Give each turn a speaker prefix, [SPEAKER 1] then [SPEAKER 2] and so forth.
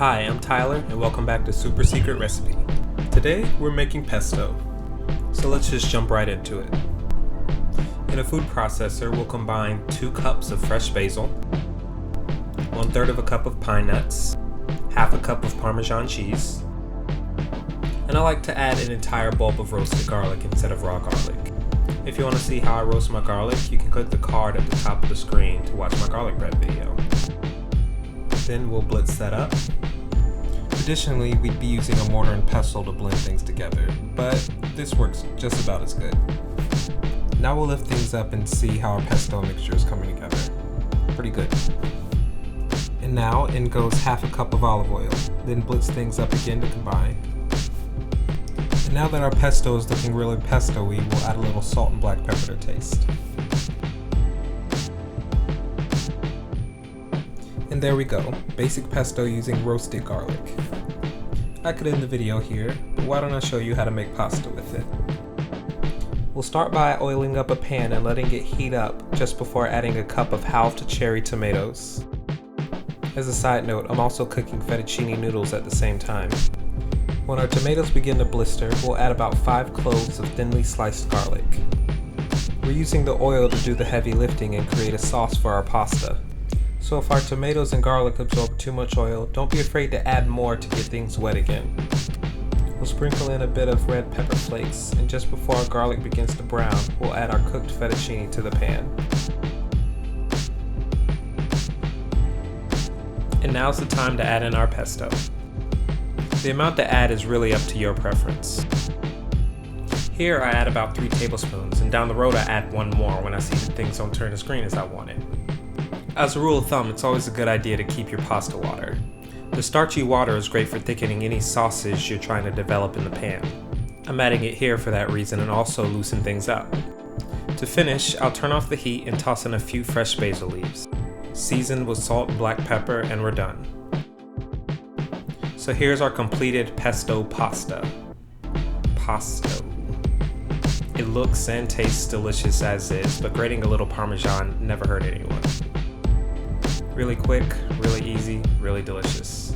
[SPEAKER 1] Hi, I'm Tyler and welcome back to Super Secret Recipe. Today we're making pesto, so let's just jump right into it. In a food processor we'll combine 2 cups of fresh basil, 1/3 of a cup of pine nuts, half a cup of Parmesan cheese, and I like to add an entire bulb of roasted garlic instead of raw garlic. If you want to see how I roast my garlic, you can click the card at the top of the screen to watch my garlic bread video. Then we'll blitz that up.
[SPEAKER 2] Traditionally, we'd be using a mortar and pestle to blend things together, but this works just about as good. Now we'll lift things up and see how our pesto mixture is coming together. Pretty good. And now in goes half a cup of olive oil, then blitz things up again to combine. And now that our pesto is looking really pesto-y, we'll add a little salt and black pepper to taste. And there we go, basic pesto using roasted garlic. I could end the video here, but why don't I show you how to make pasta with it. We'll start by oiling up a pan and letting it heat up just before adding a cup of halved cherry tomatoes. As a side note, I'm also cooking fettuccine noodles at the same time. When our tomatoes begin to blister, we'll add about 5 cloves of thinly sliced garlic. We're using the oil to do the heavy lifting and create a sauce for our pasta. So if our tomatoes and garlic absorb too much oil, don't be afraid to add more to get things wet again. We'll sprinkle in a bit of red pepper flakes, and just before our garlic begins to brown, we'll add our cooked fettuccine to the pan. And now's the time to add in our pesto. The amount to add is really up to your preference. Here I add about 3 tablespoons, and down the road I add 1 more when I see that things don't turn as green as I wanted. As a rule of thumb, it's always a good idea to keep your pasta water. The starchy water is great for thickening any sausage you're trying to develop in the pan. I'm adding it here for that reason and also loosen things up. To finish, I'll turn off the heat and toss in a few fresh basil leaves. Seasoned with salt and black pepper, and we're done. So here's our completed pesto pasta. Pesto. It looks and tastes delicious as is, but grating a little Parmesan never hurt anyone. Really quick, really easy, really delicious.